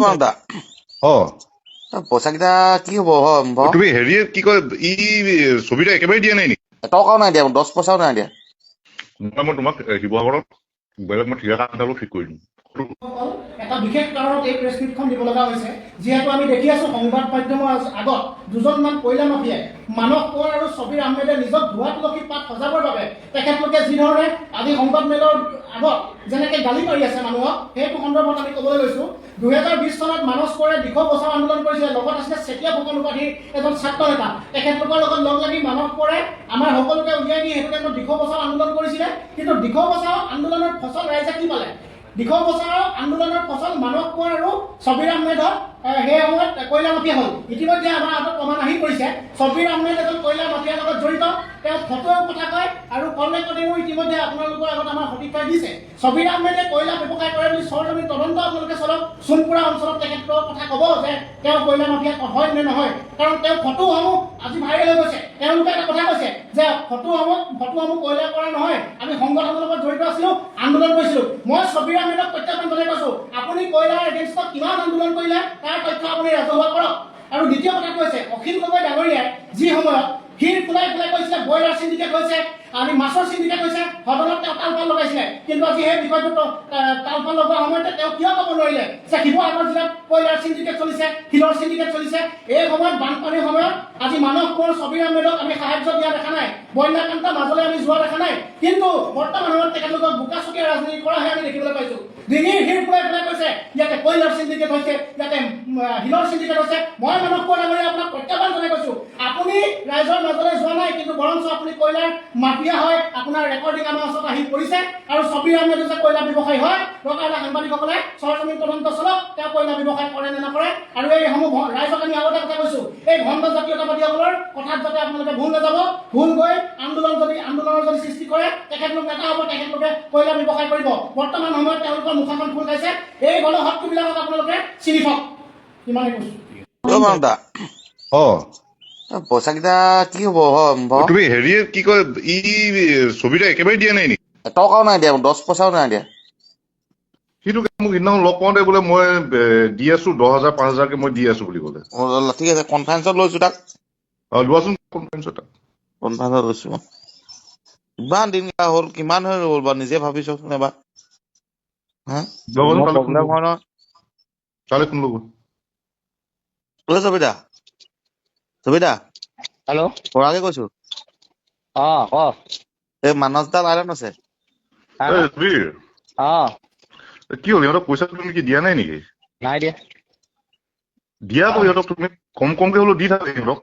মানদা পইচা কেইটা কি হব তুমি হেৰিয়ে কি কয় ই ছবিটা একেবাৰে দিয়া নাই নেকি? এটকাও নাই দিয়া, 10 পইচাও নাই দিয়া। মই তোমাক শিৱসাগৰত বেলেগ মই ঠিকা এটাও ঠিক কৰি দিম। এটা বিশেষ কাৰণত এই প্ৰেছ মিটখন দিব লগা হৈছে, যিহেতু আমি দেখি আছো সংবাদ মাধ্যমৰ আগত দুজনমান কয়লা মাফিয়াই মানস কোঁৱৰ আৰু ছবিৰ আহমেদে নিজক ধোঁৱা তুলসী পাত সজাবৰ বাবে তেখেতলোকে যিধৰণে আজি সংবাদ মেলৰ আগত যেনেকৈ গালি পাৰি আছে মানুহক, সেইটো সন্দৰ্ভত আমি ক'বলৈ লৈছো। 2020 চনত মানস কোঁৱৰে দিশৰ বচাও আন্দোলন কৰিছিলে, লগত আছিলে চেতিয়া ফুকন উপাধিৰ এজন ছাত্ৰ নেতা। তেখেতলোকৰ লগত লগ লাগি মানস কোঁৱৰে আমাৰ সকলোকে উলিয়াই দি সেইটো টাইমত দিশৰ বচাও আন্দোলন কৰিছিলে। কিন্তু দিশৰ বচাও আন্দোলনৰ ফচল ৰাইজে কি পালে? দিশৰ বচাও আন্দোলনৰ ফচল মানস কোঁৱৰ আৰু ছবিৰ আহমেদৰ সেই সময়ত কয়লা মাফিয়া হ'ল। ইতিমধ্যে আমাৰ হাতত প্ৰমাণ আহি পৰিছে, ছবিৰ আহমেদ এজন কয়লা মাফিয়াৰ লগত জড়িত। তেওঁ ফটোৰ কথা কয় আৰু কল ৰেকৰ্ডিঙো ইতিমধ্যে আপোনালোকৰ আগত আমাৰ সঠিকভাৱে দিছে। ছবিৰ আহমেদে কয়লা ব্যৱসায় কৰে বুলি চৰজমিন তদন্ত আপোনালোকে চলক। সোণপুৰা অঞ্চলত তেখেতৰ কথা ক'ব যে তেওঁ কয়লা মাফিয়া হয় নে নহয়, কাৰণ তেওঁ ফটোসমূহ আজি ভাইৰেল হৈ গৈছে। তেওঁলোকে এটা কথা কৈছে যে ফটোসমূহ কয়লা কৰা নহয়, আমি সংগঠনৰ লগত জড়িত আছিলো, আন্দোলন কৰিছিলো। মই ছবিৰ আহমেদক প্ৰত্যাহ্বান জনাই কৈছো, আপুনি কয়লাৰ এগেইনষ্টত কিমান আন্দোলন কৰিলে তাৰ তথ্য আপুনি ৰাজহুৱা কৰক। আৰু দ্বিতীয় কথা কৈছে অখিল গগৈ ডাঙৰীয়াই যি সময়ত ভিৰ ফুলাই কৈছিলে ব্ৰইলাৰ চিণ্ডিকেট হৈছে, আমি মাছৰ চিণ্ডিকেট হৈছে, সদনত তেওঁ তালপাল লগাইছিলে। কিন্তু আজি সেই বিষয়টো তালপাল লগোৱা সময়তে তেওঁ কিয় ক'ব নোৱাৰিলে যে শিৱসাগৰ জিলাত ব্ৰইলাৰ চিণ্ডিকেট চলিছে, শিলৰ চিণ্ডিকেট চলিছে? এই সময়ত বানপানীৰ সময়ত আজি মানস কোঁৱৰ ছবিৰ আহমেদক আমি সাহায্য দিয়া দেখা নাই, বন্যা কান্তা মাজলৈ আমি যোৱা দেখা নাই। কিন্তু বৰ্তমান সময়ত তেখেতলোকক বোকাচকীয়া ৰাজনীতি কৰাহে আমি দেখিবলৈ পাইছো। ডিঙিৰ ভিৰ ফুলাই কৈছে ইয়াতে কয়লাৰ চিণ্ডিকেট হৈছে, ইয়াতে শিলৰ চিণ্ডিকেট হৈছে। মই মানস কোঁৱৰ ডাঙৰীয়া আপোনাক প্ৰত্যাহ্বান জনাই কৈছো, আপুনি ৰাইজৰ মাজলৈ যোৱা নাই, কিন্তু বৰঞ্চ আপুনি কয়লাৰ মাফিয়া হয়। আপোনাৰ ৰেকৰ্ডিং আমাৰ ওচৰত আহি পৰিছে। আৰু ছবিৰ আহমেদ যে কয়লা ব্যৱসায়ী হয়, দৰকাৰ সাংবাদিকসকলে চৰজমিন তদন্ত চলক, তেওঁ কয়লা ব্যৱসায় কৰে নে নকৰে। আৰু এইসমূহ ৰাইজক আমি আগতে কথা কৈছো, এই ভণ্ড জাতীয়তাবাদীসকলৰ কথাত যাতে আপোনালোকে ভুল নাযাব। ভুল গৈ আন্দোলনৰ যদি সৃষ্টি কৰে, তেখেতলোক নেতা হ'ব, তেখেতলোকে কয়লা ব্যৱসায় কৰিব। বৰ্তমান সময়ত তেওঁলোকৰ মুখাখন খোল খাইছে। এই গণশক্তিবিলাকক আপোনালোকে চিনি থওক, ইমানে কৈছো। মানদা পইচা কেইটা কি হব তুমি হেৰিয়ে কি কয় ই ছবিটা একেবাৰে দিয়া নাই নেকি? এটকাও নাই দিয়া, 10 পইচাও নাই দিয়া। সেইটো মোক সিদিনাখন লগ পাওঁতে বোলে মই দি আছো 10,000 5,000কে মই দি আছো বুলি ক'লে। ঠিক আছে, কনফাৰেন্সত লৈছো তাক। লোৱাচোন কনফাৰেন্সত লৈছো। ইমান দিন হ'ল, কিমান হৈ গ'ল বাৰু নিজে ভাবিছোন এবাৰ। প্ৰব্লেম হয় ন। ছবিদা হেল্ল' পৰাগে কৈছো। এই মানস দা লাইনত আছে। কি হ'ল ইহঁতক পইচা তুমি কি দিয়া নাই নেকি? নাই দিয়া। দিয়াতো ইহঁতক তুমি কমকে হ'লেও দি থাকা ইহঁতক।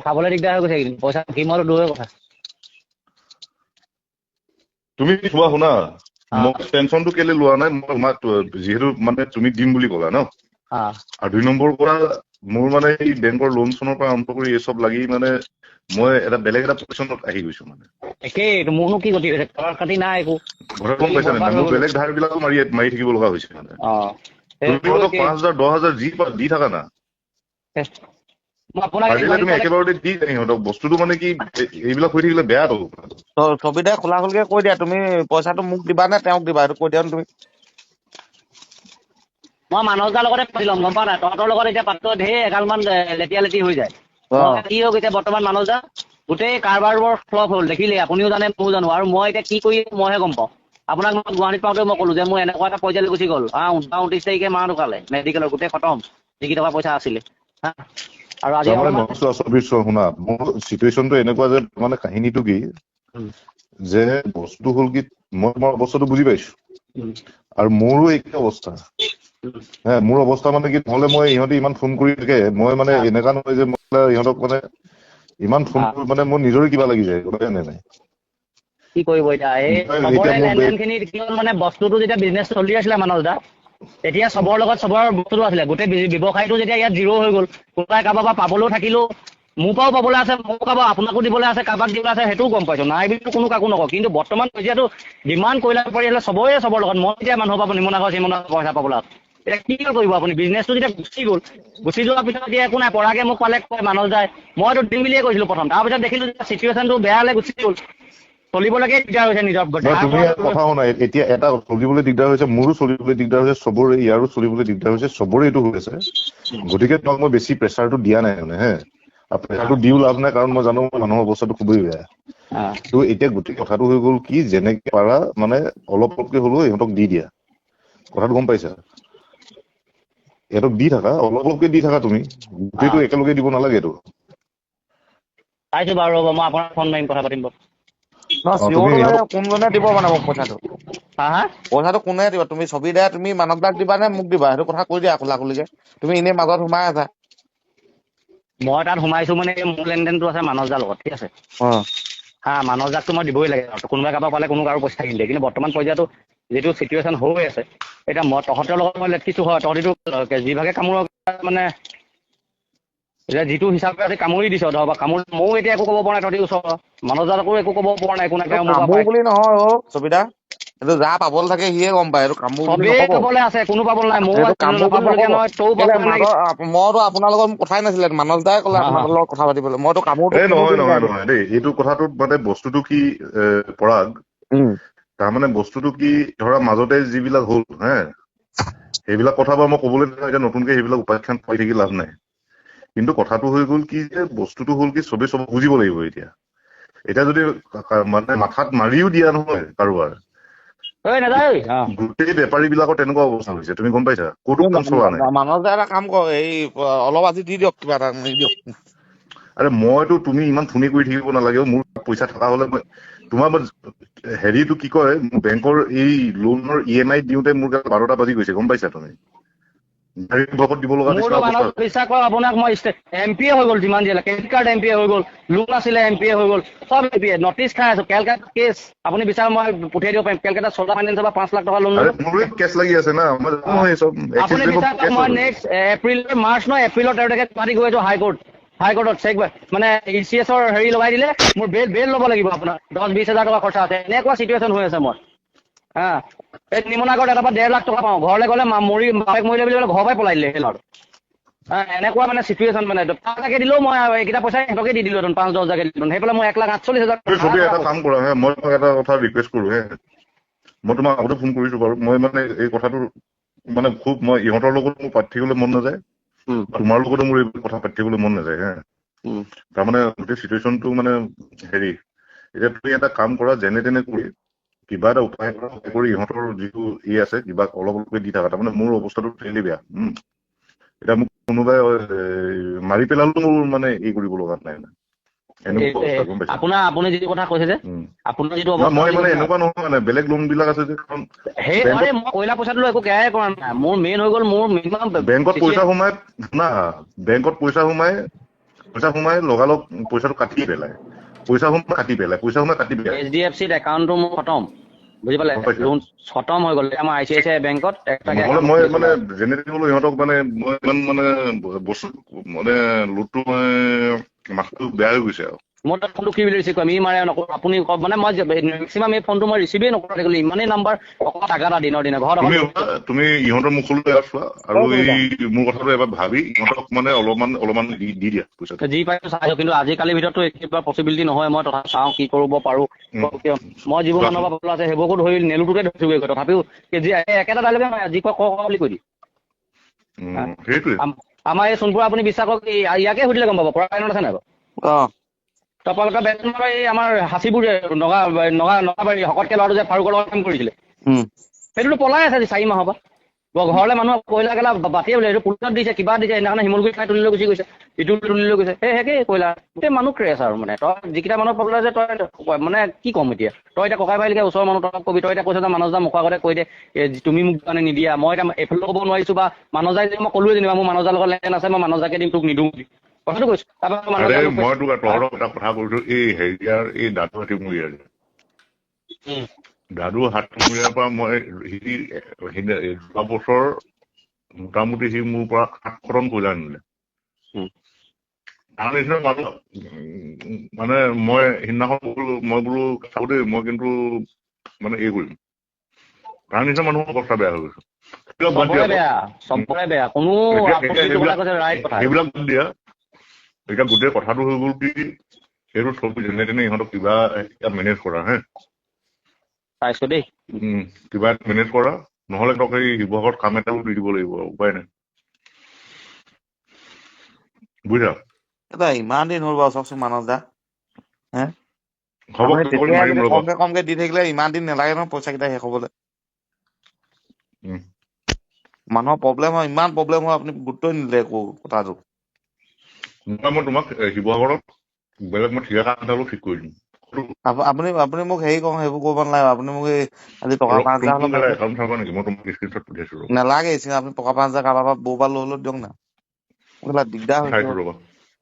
খাবলৈ দিগদাৰ হৈ গৈছে এইকেইদিন, পইচা কিমানো দূৰৰ কথা। তুমি চোৱা শুনা, মই টেনচনটো কেলে লোৱা নাই, মই যিহেতু মানে তুমি দিম বুলি ক'লা ন। আৰু 2 নম্বৰ পৰা মোৰ মানে এই বেংকৰ লোন চনৰ পৰা আৰম্ভ কৰি এই চব লাগি মানে মই বেলেগ এটা পজিশ্যনত আহি গৈছো মানে। একেই মোৰনো কি গতি হৈছে, খৰচ কাটি নাই একো। ঘৰত গম পাইছা নাই, মোৰ বেলেগ ধাৰ বিলাকো মাৰি থাকিব লগা হৈছে মানে। তুমি 5,000 10,000 যি দি থাকা না, তুমি একেবাৰতে দি সিহঁতক বস্তুটো মানে কি এইবিলাক হৈ থাকিলে বেয়াটো। ছবিদাই খোলা খুলকে কৈ দিয়া, তুমি পইচাটো মোক দিবা নে তেওঁক দিবা, সেইটো কৈ দিয়া তুমি। মই মানস দাৰ লগতে পাতি ল'ম, গম পা নাই? তহঁতৰ লগত এতিয়া পাত্ৰ ঢেৰ এগালমান লেটি হৈ যায়। কি হওক এতিয়া বৰ্তমান মানস দা গোটেই কাৰবাৰবোৰ ফ্লপ হ'ল, দেখিলে আপুনিও জানে ময়ো জানো। আৰু মই এতিয়া কি কৰি মইহে গম পাওঁ। আপোনাক মই গুৱাহাটীত পাওঁতে মই ক'লো যে মোৰ এনেকুৱা এটা পইচা গুচি গ'ল। 29 তাৰিখে মা ঢুকালে, মেডিকেলৰ গোটেই খতম, যিকেই টকা পইচা আছিলে। আৰু আজি শুনা, মোৰ চিটুৱেশ্যনটো এনেকুৱা যে মানে কাহিনীটো কি যে বস্তুটো হ'ল কি, মই তোমাৰ অৱস্থাটো বুজি পাইছো। আৰু মোৰো একে অৱস্থা। মোৰ অৱস্থা মানে কি, নহ'লে মই ইহঁতে ইমান ফোন কৰি থাকে, মই মানে এনেকা নহয় যে মই ইহঁতক মানে ইমান ফোন কৰি মানে মোৰ নিজৰে কিবা লাগি যায়, গম পাই নাই? কি কৰিব এতিয়া, এই চবৰে লেনদেন খিনি মানে বস্তুটো যেতিয়া বিজনেছ চলি আছিলে মানস দা, তেতিয়া চবৰ লগত চবৰ বস্তুটো আছিলে। গোটেই ব্যৱসায়টো যেতিয়া ইয়াত জিৰ' হৈ গ'ল, কোনোবাই কাৰোবাৰ পৰা পাবলৈও থাকিলেও, মোৰ পৰাও পাবলৈ আছে, মোকো কাৰোবাৰ আপোনাকো দিবলৈ আছে, কাৰোবাক দিবলৈ আছে, সেইটোও গম পাইছো। নাই বুলি কোনো কাকো নকওঁ। কিন্তু বৰ্তমান এতিয়াতো ডিমাণ্ড কয়লা পাৰি আহিলে চবৰে চবৰ লগত। মই এতিয়া মানুহৰ পৰা নিমনা ঘৰ চিমনা পইচা পাবলৈ আছে, এতিয়া কি কৰিব আপুনি? বিজনেছটো যেতিয়া গুচি যোৱাৰ পিছত এতিয়া একো নাই। পৰাগে মোক পালে কয় মানস যায়, মইতো দিম বুলিয়ে কৈছিলো প্ৰথম, তাৰপিছত দেখিলো চিটুৱেশ্যনটো বেয়া হ'লে গুচি গ'ল। চলিবলৈকে দিগদাৰ হৈছে নিজৰ তুমি এটা কথা শুনা, এতিয়া এটা চলিবলৈ দিগদাৰ হৈছে, মোৰো চলিবলৈ দিগদাৰ হৈছে, চবৰে ইয়াৰো চলিবলৈ দিগদাৰ হৈছে, চবৰে এইটো হৈ আছে। গতিকে তোমাক মই বেছি প্ৰেচাৰটো দিয়া নাই মানে হে, আৰু প্ৰেচাৰটো দিও লাভ নাই, কাৰণ মই জানো মানুহৰ অৱস্থাটো খুবেই বেয়া। তো এতিয়া গোটেই কথাটো হৈ গ'ল কি, যেনেকে পাৰা মানে অলপ অলপকে হলেও ইহঁতক দি দিয়া, কথাটো গম পাইছা? ইহঁতক দি থাকা, অলপ অলপকে দি থাকা, তুমি গোটেইটো একেলগে দিব নালাগে এইটো। চাইছো বাৰু, ৰ'ব মই আপোনাক ফোন মাৰিম, কথা পাতিম বাৰু। চিঅ'ৰটো লাগে কোনজনে দিব মানে মোক পইচাটো? হা পইচাটো কোনে দিব? তুমি ছবি দা, তুমি মানৱ দাক দিবা নে মোক দিবা? সেইটো কথা কৈ দিয়া খোলা খুলিকে। তুমি এনেই মাজত সোমাই আছা। মই তাত সোমাইছো মানে মোৰ লেনদেনটো আছে মানস দাৰ লগত, ঠিক আছে। মানস দাকটো মই দিবই লাগে, কোনোবাই কাৰোবাৰ পালে কোনো কাৰো পইচা কিনিলে, কিন্তু বৰ্তমান পৰ্যায়তো যিটো চিটুৱেশ্যন হৈ আছে, এতিয়া মই তহঁতৰ লগত মই লেটকিছো হয়, তহঁতিটো যিভাগে কামোৰ মানে এতিয়া যিটো হিচাপে আজি কামুৰি দিছ ধৰ বা কামুৰি, ময়ো এতিয়া একো ক'ব পৰা নাই, তহঁতি ওচৰ মানস দাকো একো ক'ব পৰা নাই, একো নাই মোৰ কামোৰ বুলি নহয় ছবিদা, এইটো যা পাবলৈ থাকে সিয়ে গম পায়, এইটো কামোৰ বুলি চবেই নকব। পাবলৈ আছে, কোনো পাবলৈ নাই, ময়ো এইটো কামোৰ বুলি নাপাবলগীয়া নকব। নহয়, তৌ কেলে পাবলৈ নাই। মইতো আপোনাৰ লগত কথাই নাছিলে, মানস দাই ক'লে আপোনাৰ লগত কথা পাতিবলৈ, মইতো কামোৰটো নহয় দেই, এইটো কথাটোত মানে বস্তুটো কি পৰাগ, তাৰমানে বস্তুটো কি ধৰা মাজতে যিবিলাক হ'ল সেইবিলাক কথা বাৰু মই ক'বলৈ নাই, এতিয়া নতুনকে সেইবিলাক উপাখ্যান পাই থাকি লাভ নাই। কিন্তু কথাটো হৈ গ'ল কি যে বস্তুটো হ'ল কি চবে চব বুজিব লাগিব। এতিয়া যদি মানে মাথাত মাৰিও দিয়া নহয় কাৰোবাৰ, গোটেই বেপাৰী বিলাকৰ তেনেকুৱা অৱস্থা হৈছে, তুমি গম পাইছা? ক'তো কাম চলা নাই। মানস দাই এটা কাম কৰ, এই অলপ আজি দি দিয়ক, কিবা এটা দিয়ক। আৰে মইতো তুমি ইমান ফোনে কৰি থাকিব নালাগে, মোৰ পইচা থকা হলে মই তোমাৰ হেৰিটো কি কয়, বেংকৰ এই লোনৰ EMI দিওঁতে মোৰ 12টা বাজি গৈছে, গম পাইছা? তুমি দিব লগা মোৰতো মানস বিশ্বাস কৰক আপোনাক, মই MP হৈ গ'ল, যিমান দিলে ক্ৰেডিট কাৰ্ড MP হৈ গ'ল, লোন আছিলে MP হৈ গ'ল, চব MP, নটিচ খাই আছো, কেলকাতা কেছ আপুনি বিচাৰ মই পঠিয়াই দিব পাৰিম, কেলকাতা চলা ফাইনেন্সৰ পৰা 5 লাখ টকা লোন ল'লো। মোৰে কেছ লাগি আছে না, আপুনি বিচাৰ কৰক, মই নেক্সট মাৰ্চ 13 তাৰিখে গুৱাহাটী গৈ আছো হাইকোৰ্টত চেক মানে ECS ৰ হেৰি লগাই দিলে, মোৰ বেল ল'ব লাগিব আপোনাৰ, 10-20 হাজাৰ টকা খৰচা আছে, এনেকুৱা চিটুৱেশ্যন হৈ আছে মোৰ। এই নিমনাগৰত এটাৰ পৰা 1.5 লাখ টকা পাওঁ, ঘৰলৈ গ'লে বাপেক মৰিলে বুলি ক'লে ঘৰৰ পৰাই পলাই দিলে সেই ল'ৰাটো। এনেকুৱা মানে চিটুৱেশ্যন, মানে 5 লাখে দিলেও মই এইকেইটা পইচা সিহঁতকে দি দিলো, 5-10 হাজাৰকে দিলো, সেইফালে মই 1,48,000। এটা কাম কৰা মই তোমাক এটা কথা ৰিকুৱেষ্ট কৰো মই তোমাক আগতে ফোন কৰিছো বাৰু, মই মানে এই কথাটো মানে খুব মই ইহঁতৰ লগত মোৰ পাতি থাকিবলৈ মন নাযায়, তোমাৰ লগতো মোৰ এই কথা পাতি থাকিবলৈ মন নাযায় তাৰমানে গোটেই চিটুৱেশ্যনটো মানে হেৰি, এতিয়া তুমি এটা কাম কৰা, যেনে তেনে কৰি কিবা এটা উপায় কৰি ইহঁতৰ যিটো আছে কিবা অলপ অলপকৈ দি থাকা, তাৰমানে মোৰ অৱস্থাটো ট্ৰেইলি বেয়া। এতিয়া মোক কোনোবাই মাৰি পেলালেও মোৰ মানে কৰিব লগা নাই। আপুনি যিটো কথা কৈছে যে আপোনাৰ যিটো মই মানে এনেকুৱা নহয় মানে বেলেগ লোন বিলাক আছে যে, মই কয়লা পইচাটো একো কেয়াৰে কৰা নাই, মোৰ মেইন হৈ গ'ল মোৰ মিনিমাম বেংকত পইচা সোমাই বেংকত পইচা সোমাই লগালগ পইচাটো কাটি পেলাই, পইচা সোমাই কাটি পেলাই HDFCত একাউণ্টটো মোৰ খতম, বুজি পালে? লোন খতম হৈ গ'ল, আমাৰ ICICI বেংকত মই মানে যেনে তেনে ইহঁতক মানে মই ইমান মানে বস্তু মানে লোডটো মাথাটো বেয়া হৈ গৈছে আৰু। মই তাত ফোনটো কি বুলি ৰিচিভ কৰিম, মাৰে নকৰোঁ, আপুনি মানে মই মেক্সিমাম এই ফোনটো মই ৰিচিভেই নকৰোঁ, থাকিলোঁ ইমানেই নাম্বাৰ অকল টাকা দিনৰ দিনে ঘৰত। তুমি ইহঁতৰ মুখলৈ এবাৰ চোৱা আৰু এই মোৰ কথাটো এবাৰ ভাবি ইহঁতক মানে অলপমান দি দিয়া পইচা যি পাইছো চাইছো, কিন্তু আজিকালিৰ ভিতৰতো কিবা পচিবিলিটি নহয়, মই তথা চাওঁ কি কৰিব পাৰো। মই যিবোৰ মানুহৰ পৰা পাবলৈ আছে সেইবোৰকো ধৰি নেলুটোকে ধৰিছোগৈ, তথাপিও একেটা ডাইলগে নহয়, যি কয় বুলি কৈ দিয়ে। আমাৰ এই সোণপুৰা আপুনি বিশ্বাস কৰক, ইয়াকে সুধিলে গম পাব, পৰা আছে নাই বাৰু? আপোনালোকৰ বেংকৰ এই আমাৰ হাঁচিবোৰ নগাবাৰী শকতকে ল'ৰাটো যে ফাৰুকৰ লগত কাম কৰিছিলে, সেইটোতো পলাই আছে 4 মাহৰ পৰা। ঘৰলৈ মানুহ কয়লা গেলা বাতিয়ে বোলে, এইটো পুলিচত দিছে, কিবা দিছে, সেইদিনাখন শিমলগুৰি খাই তুলি লৈ গুচি গৈছে, ইটো তুলি লৈ গৈছে, সেই কয়লা গোটেই মানুহ ক্ৰেছ আৰু মানে। তই যিকেইটা মানুহ পাবলৈ যে তই মানে কি ক'ম এতিয়া, তই এতিয়া ককাই ভাইলিকে ওচৰৰ মানুহ তই কবি, তই এতিয়া কৈছ যে মানস দা মুখৰ আগতে কৈ দে তুমি মোক মানে নিদিয়া, মই এতিয়া এইফালে ক'ব নোৱাৰিছো, বা মানস দাই মই ক'লোৱে যেনিবা মোৰ মানস দাৰ লগত লেন আছে, মই মানস দাকে দিম, তোক নিদিওঁ বুলি কথাটো কৈছো। মই তোক তহঁতক এটা কথা কৈছো, এই হেৰিয়াৰ এই দাদু হাতীমূৰীয়াৰ পৰা মই যোৱা বছৰ মোটামুটি সি মোৰ পৰা 7 টন কয়লা আনিলে। তাৰ নিচিনা মানুহ মানে মই সিদিনাখন মই বোলো চাব দেই, মই কিন্তু মানে কৰিম, তাৰ নিচিনা মানুহৰ অৱস্থা বেয়া হৈ গৈছে। সেইবিলাক দিয়া, এতিয়া গোটেই কথাটো হৈ গ'ল কি সেইটো চব যেনে তেনে ইহঁতক কিবা মেনেজ কৰা হে চাইছো দেই। কিবা মেনেজ কৰা, নহ'লে তক এই শিৱসাগৰত কাম এটা দি দিব লাগিব, উপায় নাই। বুজিছা? এটা ইমান দিন হ'ল বাৰু চাওকচোন মানস দা, হে হ'ব আপুনি তেতিয়াই মাৰিম যদি ৰ'বা। কমকে দি থাকিলে ইমান দিন নালাগে নহয় পইচা কেইটা শেষ হ'বলৈ। মানুহৰ প্ৰব্লেম হয়, ইমান প্ৰব্লেম হয়, আপুনি গুৰুত্বই নিদিলে একো কথাটো। মই তোমাক শিৱসাগৰত বেলেগ মই ঠিকা কাম এটা ঠিক কৰি দিম। আপুনি আপুনি মোক হেৰি কৰক, সেইবোৰ কৰিব নালাগে। আপুনি মোক এই আজি টকা 5,000 হ'লেও মাৰি দিয়ক। একাউণ্ট চাবা নেকি? মই তোমাক স্ক্ৰীনশ্বট পঠিয়াইছো ৰ'বা। নালাগে আপুনি টকা 5,000 কাৰোবাৰ পৰা বৌ পৰা লৈ হ'লেও দিয়ক না, এইবিলাক দিগদাৰ হৈছে। চাইছো ৰ'বা,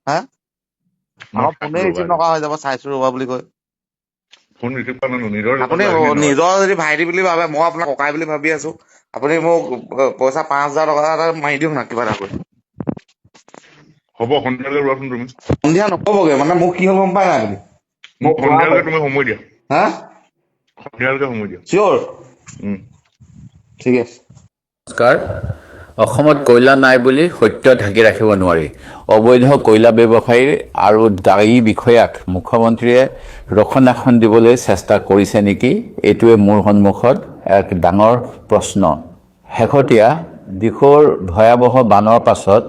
হা মই আকৌ চাইছো ফোনে ৰ'বা। ৰিচিভ নকৰা হৈ যাব, চাইছো ৰ'বা বুলি কয়। ফোন ৰিচিভ কৰা নাই, নিজৰ আপুনি নিজৰ যদি ভাইটি বুলি ভাবে, মই আপোনাক ককাই বুলি ভাবি আছো, আপুনি মোক পইচা 5,000 টকা এটা মাৰি দিয়ক না কিবা এটা কৰি। হ'ব সন্ধিয়ালৈ ৰোৱাচোন তুমি। সন্ধিয়া নক'বগে, মানে মোক কি হ'ল গম পাই নাই আপুনি? মোক সন্ধিয়ালৈকে তুমি সময় দিয়া, হা সন্ধিয়ালৈকে সময় দিয়া। চিয়'ৰ, ঠিক আছে। নমস্কাৰ। অসমত কয়লা নাই বুলি সত্য ঢাকি ৰাখিব নোৱাৰি। অবৈধ কয়লা ব্যৱসায়ী আৰু দায়ী বিষয়াক মুখ্যমন্ত্ৰীয়ে ৰক্ষণাখন দিবলৈ চেষ্টা কৰিছে নেকি? এইটোৱে মোৰ সন্মুখত এক ডাঙৰ প্ৰশ্ন। শেহতীয়া দিশৰ ভয়াৱহ বানৰ পাছত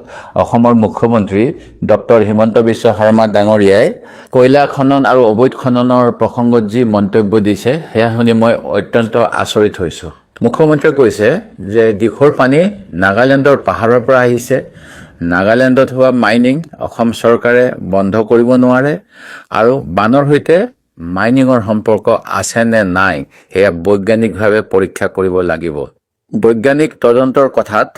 অসমৰ মুখ্যমন্ত্ৰী ডক্টৰ হিমন্ত বিশ্ব শৰ্মা ডাঙৰীয়াই কয়লা খনন আৰু অবৈধ খননৰ প্ৰসংগত যি মন্তব্য দিছে, সেয়া শুনি মই অত্যন্ত আচৰিত হৈছোঁ। মুখ্যমন্ত্ৰীয়ে কৈছে যে দিশৰ পানী নাগালেণ্ডৰ পাহাৰৰ পৰা আহিছে, নাগালেণ্ডত হোৱা মাইনিং অসম চৰকাৰে বন্ধ কৰিব নোৱাৰে, আৰু বানৰ সৈতে মাইনিঙৰ সম্পৰ্ক আছে নে নাই সেয়া বৈজ্ঞানিকভাৱে পৰীক্ষা কৰিব লাগিব। বৈজ্ঞানিক তদন্তৰ কথাত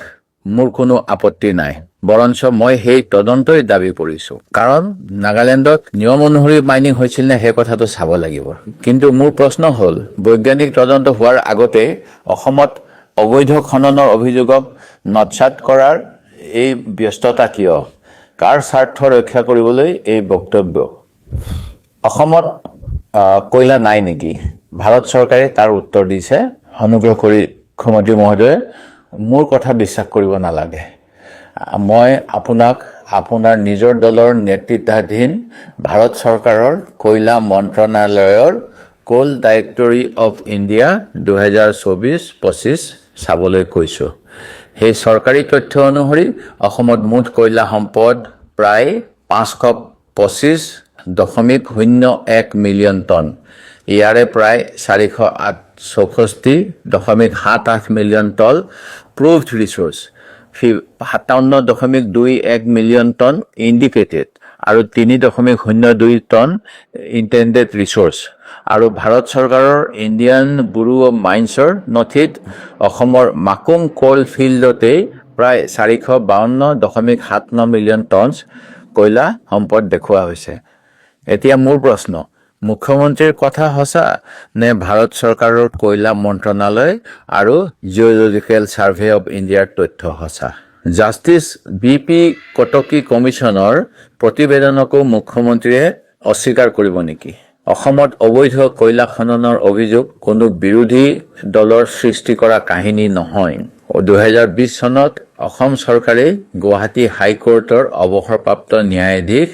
মোৰ কোনো আপত্তি নাই, বৰঞ্চ মই সেই তদন্তই দাবী কৰিছোঁ। কাৰণ নাগালেণ্ডত নিয়ম অনুসৰি মাইনিং হৈছিল নে সেই কথাটো চাব লাগিব। কিন্তু মোৰ প্ৰশ্ন হ'ল, বৈজ্ঞানিক তদন্ত হোৱাৰ আগতে অসমত অবৈধ খননৰ অভিযোগক নৎসাৎ কৰাৰ এই ব্যস্ততা কিয়? কাৰ স্বাৰ্থ ৰক্ষা কৰিবলৈ এই বক্তব্য? অসমত কয়লা নাই নেকি? ভাৰত চৰকাৰে তাৰ উত্তৰ দিছে। অনুগ্ৰহ কৰি মুখ্যমন্ত্ৰী মহোদয়ে মোৰ কথা বিশ্বাস কৰিব নালাগে। মই আপোনাক আপোনাৰ নিজৰ দলৰ নেতৃত্বাধীন ভাৰত চৰকাৰৰ কয়লা মন্ত্ৰণালয়ৰ কোল ডাইৰেক্টৰী অফ ইণ্ডিয়া 2024-25 চাবলৈ কৈছোঁ। সেই চৰকাৰী তথ্য অনুসৰি অসমত মুঠ কয়লা সম্পদ প্ৰায় 525.01 মিলিয়ন টন। ইয়াৰে প্ৰায় 464.78 million ton proved reserves, 57.21 million ton indicated আৰু 3.02 টন ইণ্টেণ্ডেড ৰিচোৰ্চ। আৰু ভাৰত চৰকাৰৰ ইণ্ডিয়ান ব্যুৰো অৱ মাইন্সৰ নথিত অসমৰ মাকুম কোল ফিল্ডতেই প্ৰায় 452.79 মিলিয়ন টন কয়লা সম্পদ দেখুওৱা হৈছে। এতিয়া মোৰ প্ৰশ্ন, মুখ্যমন্ত্ৰীৰ কথা সঁচা নে ভাৰত চৰকাৰৰ কয়লা মন্ত্ৰণালয় আৰু জিঅ'লজিকেল ছাৰ্ভে অৱ ইণ্ডিয়াৰ তথ্য সঁচা? জাষ্টিছ BP কটকী কমিশ্যনৰ প্ৰতিবেদনকো মুখ্যমন্ত্ৰীয়ে অস্বীকাৰ কৰিব নেকি? অসমত অবৈধ কয়লা খননৰ অভিযোগ কোনো বিৰোধী দলৰ সৃষ্টি কৰা কাহিনী নহয়। 2020 চনত অসম চৰকাৰে গুৱাহাটী হাইকোৰ্টৰ অৱসৰপ্ৰাপ্ত ন্যায়াধীশ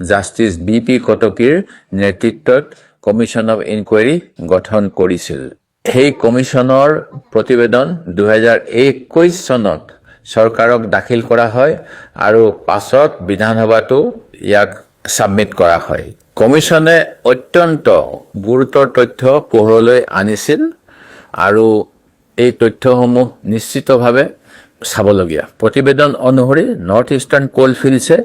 জাষ্টিছ BP কটকীৰ নেতৃত্বত কমিশ্যন অৱ ইনকুৱাৰী গঠন কৰিছিল। সেই কমিশ্যনৰ প্ৰতিবেদন 2021 চনত চৰকাৰক দাখিল কৰা হয় আৰু পাছত বিধানসভাতো ইয়াক ছাবমিট কৰা হয়। কমিশ্যনে অত্যন্ত গুৰুতৰ তথ্য পোহৰলৈ আনিছিল আৰু এই তথ্যসমূহ নিশ্চিতভাৱে চাবলগীয়া। প্ৰতিবেদন অনুসৰি নৰ্থ ইষ্টাৰ্ণ কোল ফিল্ডছে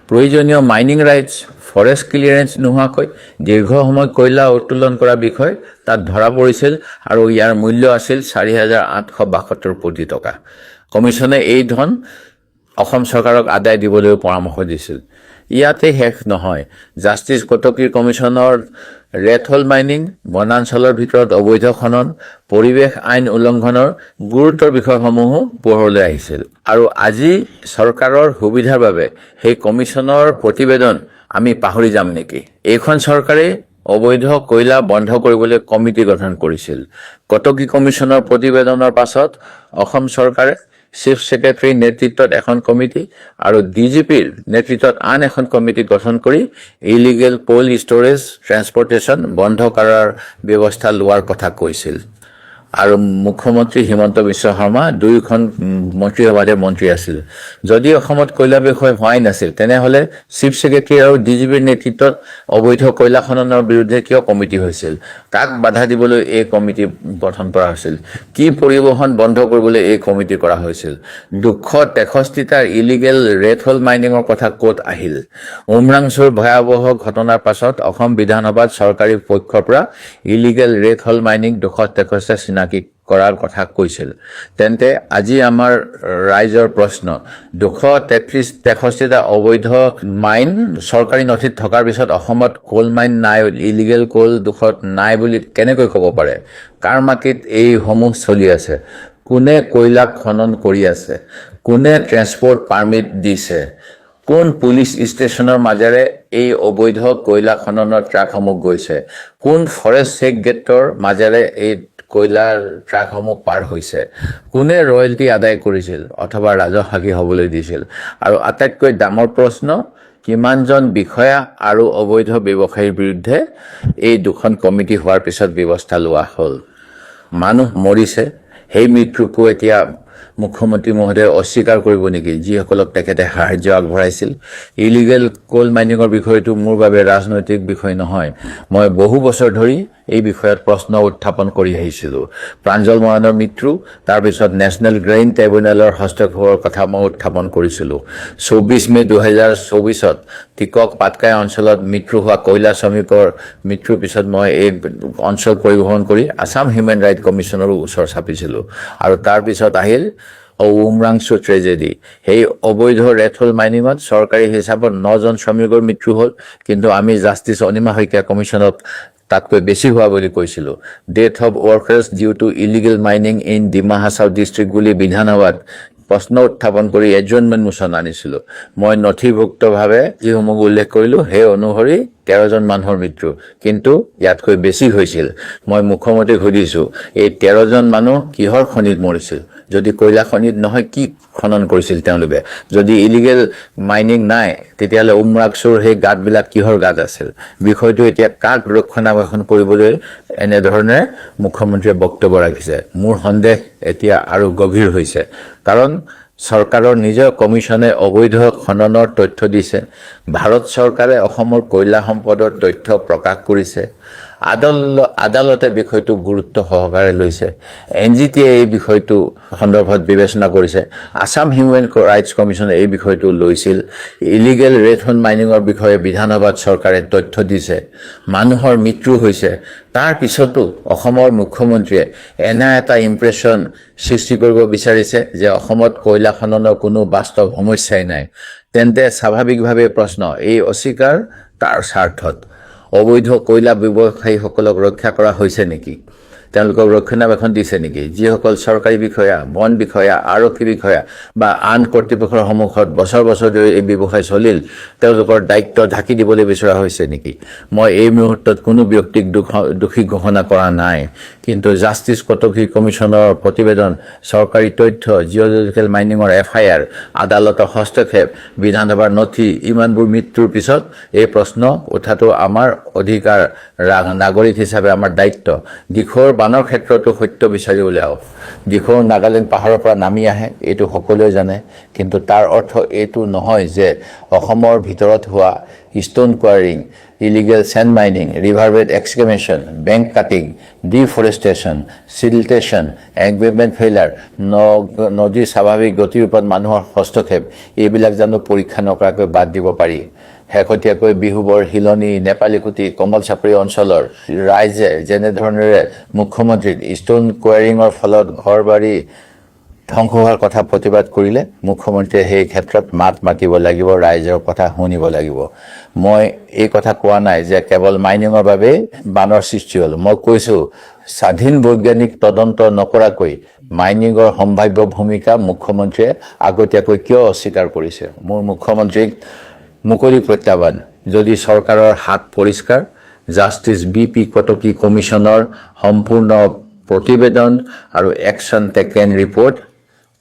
প্ৰয়োজনীয় মাইনিং ৰাইটছ, ফৰেষ্ট ক্লিয়াৰেন্স নোহোৱাকৈ দীৰ্ঘ সময় কয়লা উত্তোলন কৰা বিষয় তাত ধৰা পৰিছিল আৰু ইয়াৰ মূল্য আছিল 4,872 কোটি টকা। কমিশ্যনে এই ধন অসম চৰকাৰক আদায় দিবলৈও পৰামৰ্শ দিছিল। ইয়াতে শেষ নহয়, জাষ্টিছ কটকীৰ কমিশ্যনৰ ৰেড হোল মাইনিং, বনাঞ্চলৰ ভিতৰত অবৈধ খনন, পৰিৱেশ আইন উলংঘনৰ গুৰুতৰ বিষয়সমূহো পোহৰলৈ আহিছিল। আৰু আজি চৰকাৰৰ সুবিধাৰ বাবে সেই কমিশ্যনৰ প্ৰতিবেদন আমি পাহৰি যাম নেকি? এইখন চৰকাৰে অবৈধ কয়লা বন্ধ কৰিবলৈ কমিটি গঠন কৰিছিল। কটকী কমিশ্যনৰ প্ৰতিবেদনৰ পাছত অসম চৰকাৰে চিফ ছেক্ৰেটাৰীৰ নেতৃত্বত এখন কমিটি আৰু ডিজিপিৰ নেতৃত্বত আন এখন কমিটি গঠন কৰি ইলিগেল কোল ষ্ট'ৰেজ ট্ৰেন্সপৰ্টেশ্যন বন্ধ কৰাৰ ব্যৱস্থা লোৱাৰ কথা কৈছিল। আৰু মুখ্যমন্ত্ৰী হিমন্ত বিশ্ব শৰ্মা দুয়োখন মন্ত্ৰীসভাতে মন্ত্ৰী আছিল। যদি অসমত কয়লা বিষয় হোৱাই নাছিল তেনেহ'লে চিফ ছেক্ৰেটাৰী আৰু ডিজিপিৰ নেতৃত্বত অবৈধ কয়লা খননৰ বিৰুদ্ধে কিয় কমিটি হৈছিল? কাক বাধা দিবলৈ এই কমিটি গঠন কৰা হৈছিল? কি পৰিবহণ বন্ধ কৰিবলৈ এই কমিটি কৰা হৈছিল? 263টা ইলিগেল ৰেড হল মাইনিঙৰ কথা ক'ত আহিল? উমৰাংচুৰ ভয়াৱহ ঘটনাৰ পাছত অসম বিধানসভাত চৰকাৰী পক্ষৰ পৰা ইলিগেল ৰেড হল মাইনিং 263 চিনাকি কৰাৰ কথা কৈছিল। তেন্তে আজি আমাৰ ৰাইজৰ প্ৰশ্ন, 263টা অবৈধ মাইন চৰকাৰী নথিত থকাৰ পিছত অসমত কোল মাইন নাই, ইলিগেল কোল দুখত নাই বুলি কেনেকৈ ক'ব পাৰে? কাৰ মাটিত এইসমূহ চলি আছে? কোনে কয়লা খনন কৰি আছে? কোনে ট্ৰেন্সপৰ্ট পাৰ্মিট দিছে? কোন পুলিচ ষ্টেচনৰ মাজেৰে এই অবৈধ কয়লা খননৰ ট্ৰাকসমূহ গৈছে? কোন ফৰেষ্ট চেক গেটৰ মাজেৰে এই কয়লাৰ ট্ৰাকসমূহ পাৰ হৈছে? কোনে ৰয়েলটি আদায় কৰিছিল অথবা ৰাজহাগী হ'বলৈ দিছিল? আৰু আটাইতকৈ ডাঙৰ প্ৰশ্ন, কিমানজন বিষয়া আৰু অবৈধ ব্যৱসায়ীৰ বিৰুদ্ধে এই দুখন কমিটি হোৱাৰ পিছত ব্যৱস্থা লোৱা হ'ল? মানুহ মৰিছে, সেই মৃত্যুকো এতিয়া মুখ্যমন্ত্ৰী মহোদয়ে অস্বীকাৰ কৰিব নেকি, যিসকলক তেখেতে সাহায্য আগবঢ়াইছিল? ইলিগেল কোল মাইনিঙৰ বিষয়টো মোৰ বাবে ৰাজনৈতিক বিষয় নহয়। মই বহু বছৰ ধৰি এই বিষয়ত প্ৰশ্ন উত্থাপন কৰি আহিছিলোঁ। প্ৰাঞ্জল মৰাণৰ মৃত্যু, তাৰপিছত নেশ্যনেল গ্ৰেইন ট্ৰাইব্যুনেলৰ হস্তক্ষেপৰ কথা মই উত্থাপন কৰিছিলোঁ। 24 মে 2024 টিকক পাটকাই অঞ্চলত মৃত্যু হোৱা কয়লা শ্ৰমিকৰ মৃত্যুৰ পিছত মই এই অঞ্চল পৰিভ্ৰমণ কৰি আছাম হিউমেন ৰাইট কমিশ্যনৰো ওচৰ চাপিছিলোঁ। আৰু তাৰপিছত আহিল উমৰাংচু ট্ৰেজেডি। সেই অবৈধ ৰেড হল মাইনিঙত চৰকাৰী হিচাপত 9জন শ্ৰমিকৰ মৃত্যু হ'ল, কিন্তু আমি জাষ্টিছ অনিমা শইকীয়া কমিশ্যনক তাতকৈ বেছি হোৱা বুলি কৈছিলোঁ। Death of workers due to illegal mining in Dima Hasao district বুলি বিধানসভাত প্ৰশ্ন উত্থাপন কৰি এডজৰ্ণমেণ্ট মোচন আনিছিলোঁ। মই নথিভুক্তভাৱে যিসমূহ উল্লেখ কৰিলোঁ সেই অনুসৰি 13জন মানুহৰ মৃত্যু, কিন্তু ইয়াতকৈ বেছি হৈছিল। মই মুখ্যমন্ত্ৰীক সুধিছোঁ, এই 13জন মানুহ কিহৰ খনিত মৰিছিল? যদি কয়লা খনিত নহয়, কি খনন কৰিছিল তেওঁলোকে? যদি ইলিগেল মাইনিং নাই, তেতিয়াহ'লে উমৰাংচুৰ সেই গাঁতবিলাক কিহৰ গাঁত আছিল? বিষয়টো এতিয়া কাক ৰক্ষণাবেক্ষণ কৰিবলৈ এনেধৰণে মুখ্যমন্ত্ৰীয়ে বক্তব্য ৰাখিছে? মোৰ সন্দেহ এতিয়া আৰু গভীৰ হৈছে, কাৰণ চৰকাৰৰ নিজৰ কমিশ্যনে অবৈধ খননৰ তথ্য দিছে। ভাৰত চৰকাৰে অসমৰ কয়লা সম্পদৰ তথ্য প্ৰকাশ কৰিছে। আদালতে বিষয়টো গুৰুত্ব সহকাৰে লৈছে। NGT-য়ে এই বিষয়টো সন্দৰ্ভত বিবেচনা কৰিছে। আছাম হিউমেন ৰাইটছ কমিশ্যনে এই বিষয়টো লৈছিল। ইলিগেল ৰেড হল মাইনিঙৰ বিষয়ে বিধানসভাত চৰকাৰে তথ্য দিছে। মানুহৰ মৃত্যু হৈছে। তাৰ পিছতো অসমৰ মুখ্যমন্ত্ৰীয়ে এনে এটা ইম্প্ৰেশ্যন সৃষ্টি কৰিব বিচাৰিছে যে অসমত কয়লা খননৰ কোনো বাস্তৱ সমস্যাই নাই। তেন্তে স্বাভাৱিকভাৱে প্ৰশ্ন, এই অস্বীকাৰ তাৰ স্বাৰ্থত? অবৈধ কয়লা ব্যৱসায়ীসকলক ৰক্ষা কৰা হৈছে নেকি? তেওঁলোকক ৰক্ষণাবেক্ষণ দিছে নেকি? যিসকল চৰকাৰী বিষয়া, বন বিষয়া, আৰক্ষী বিষয়া বা আন কৰ্তৃপক্ষৰ সন্মুখত বছৰ বছৰ ধৰি এই ব্যৱসায় চলিল, তেওঁলোকৰ দায়িত্ব ঢাকি দিবলৈ বিচৰা হৈছে নেকি? মই এই মুহূৰ্তত কোনো ব্যক্তিক দোষী ঘোষণা কৰা নাই, কিন্তু জাষ্টিছ কটকী কমিশ্যনৰ প্ৰতিবেদন, চৰকাৰী তথ্য, জিঅ'লজিকেল মাইনিঙৰ FIR, আদালতৰ হস্তক্ষেপ, বিধানসভাৰ নথি, ইমানবোৰ মৃত্যুৰ পিছত এই প্ৰশ্ন উঠাটো আমাৰ অধিকাৰ, নাগৰিক হিচাপে আমাৰ দায়িত্ব। দিখৌৰ বানৰ ক্ষেত্ৰতো সত্য বিচাৰি উলিয়াওক। দিখৌৰ নাগালেণ্ড পাহাৰৰ পৰা নামি আহে, এইটো সকলোৱে জানে, কিন্তু তাৰ অৰ্থ এইটো নহয় যে অসমৰ ভিতৰত হোৱা stone quarrying, illegal sand mining, riverbed excavation, bank cutting, deforestation, siltation, embankment failure, নদীৰ স্বাভাৱিক গতিৰ ওপৰত মানুহৰ হস্তক্ষেপ, এইবিলাক জানো পৰীক্ষা নকৰাকৈ বাদ দিব পাৰি? শেহতীয়াকৈ বিহুবৰ হিলনি, নেপালীকুটি, কমলচাপৰি অঞ্চলৰ ৰাইজে যেনেধৰণেৰে মুখ্যমন্ত্ৰীক ষ্ট'ন কোৱাৰিঙৰ ফলত ঘৰ বাৰী ধ্বংস হোৱাৰ কথা প্ৰতিবাদ কৰিলে, মুখ্যমন্ত্ৰীয়ে সেই ক্ষেত্ৰত মাত মাতিব লাগিব, ৰাইজৰ কথা শুনিব লাগিব। মই এই কথা কোৱা নাই যে কেৱল মাইনিঙৰ বাবেই বানৰ সৃষ্টি হ'ল। মই কৈছোঁ, স্বাধীন বৈজ্ঞানিক তদন্ত নকৰাকৈ মাইনিঙৰ সম্ভাৱ্য ভূমিকা মুখ্যমন্ত্ৰীয়ে আগতীয়াকৈ কিয় অস্বীকাৰ কৰিছে? মোৰ মুখ্যমন্ত্ৰীক মুকলি প্ৰত্যাহ্বান, যদি চৰকাৰৰ হাত পৰিষ্কাৰ, জাষ্টিছ BP কটকী কমিশ্যনৰ সম্পূৰ্ণ প্ৰতিবেদন আৰু একশ্যন টেকেন ৰিপৰ্ট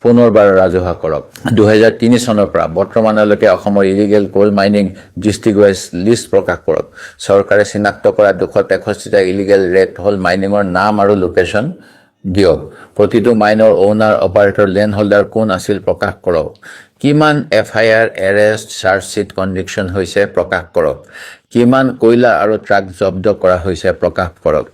পুনৰবাৰ ৰাজহুৱা কৰক। 2003 চনৰ পৰা বৰ্তমানলৈকে অসমৰ illegal coal mining district wise list প্ৰকাশ কৰক। চৰকাৰে চিনাক্ত কৰা 263টা ইলিগেল ৰেড হোল মাইনিঙৰ নাম আৰু লোকেশ্যন দিয়ক। প্ৰতিটো মাইনৰ অ'নাৰ অপাৰেটৰ লেণ্ড হোল্ডাৰ কোন আছিল প্ৰকাশ কৰক। কিমান FIR এৰেষ্ট চাৰ্জশ্বিট কনভিকশ্যন হৈছে প্ৰকাশ কৰক। কিমান কয়লা আৰু ট্ৰাক জব্দ কৰা হৈছে প্ৰকাশ কৰক।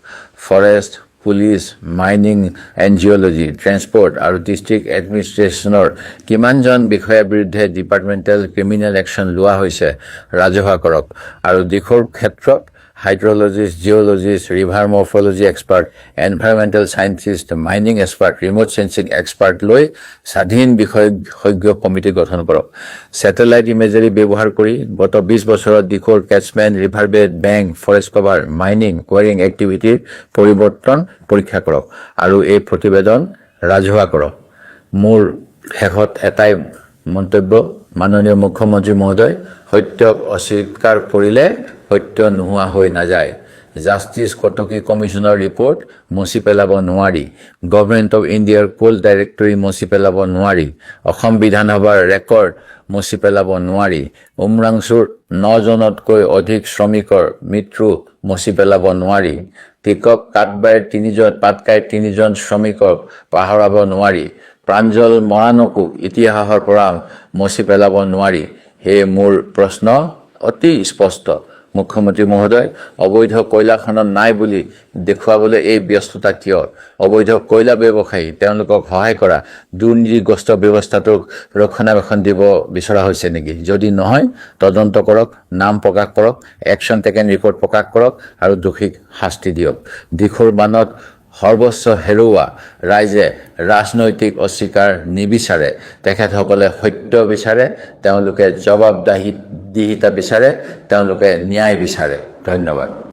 Forest, police, mining and geology, transport আৰু ডিষ্ট্ৰিক্ট এডমিনিষ্ট্ৰেশ্যনৰ কিমানজন বিষয়াৰ বিৰুদ্ধে ডিপাৰ্টমেণ্টেল ক্ৰিমিনেল একশ্যন লোৱা হৈছে ৰাজহুৱা কৰক। আৰু দিশৰ ক্ষেত্ৰত hydrologist, geologist, river morphology expert, environmental scientist, mining expert, remote sensing expert লৈ স্বাধীন বিশেষজ্ঞ কমিটি গঠন কৰক। ছেটেলাইট ইমেজাৰী ব্যৱহাৰ কৰি গত 20 বছৰত দিশৰ কেচমেণ্ট, ৰিভাৰবেড, বেংক, ফৰেষ্ট কভাৰ, মাইনিং, কোৱাৰিং এক্টিভিটিৰ পৰিৱৰ্তন পৰীক্ষা কৰক আৰু এই প্ৰতিবেদন ৰাজহুৱা কৰক। মোৰ শেষত এটাই মন্তব্য, মাননীয় মুখ্যমন্ত্ৰী মহোদয়, সত্যক অস্বীকাৰ কৰিলে সত্য নোহোৱা হৈ নাযায়। জাষ্টিছ কটকী কমিশ্যনৰ ৰিপৰ্ট মচি পেলাব নোৱাৰি। গভৰ্ণমেণ্ট অৱ ইণ্ডিয়াৰ কোল ডাইৰেক্টৰী মচি পেলাব নোৱাৰি। অসম বিধানসভাৰ ৰেকৰ্ড মচি পেলাব নোৱাৰি। উমৰাংচুৰ 9জনতকৈ অধিক শ্ৰমিকৰ মৃত্যু মচি পেলাব নোৱাৰি। টিকক পাটকাইৰ 3জন শ্ৰমিকক পাহৰাব নোৱাৰি। প্ৰাঞ্জল মৰাণকো ইতিহাসৰ পৰা মচি পেলাব নোৱাৰি। সেয়ে মোৰ প্ৰশ্ন অতি স্পষ্ট, মুখ্যমন্ত্ৰী মহোদয়, অবৈধ কয়লা খনন নাই বুলি দেখুৱাবলৈ এই ব্যস্ততা কিয়? অবৈধ কয়লা ব্যৱসায়ী, তেওঁলোকক সহায় কৰা দুৰ্নীতিগ্ৰস্ত ব্যৱস্থাটোক ৰক্ষণাবেক্ষণ দিব বিচৰা হৈছে নেকি? যদি নহয়, তদন্ত কৰক, নাম প্ৰকাশ কৰক, একশ্যন টেকেন ৰিপৰ্ট প্ৰকাশ কৰক আৰু দোষীক শাস্তি দিয়ক। দিশৰ বানত সৰ্বস্ব হেৰুওৱা ৰাইজে ৰাজনৈতিক অস্বীকাৰ নিবিচাৰে। তেখেতসকলে সত্য বিচাৰে, তেওঁলোকে জবাবদিহিতা বিচাৰে, তেওঁলোকে ন্যায় বিচাৰে। ধন্যবাদ।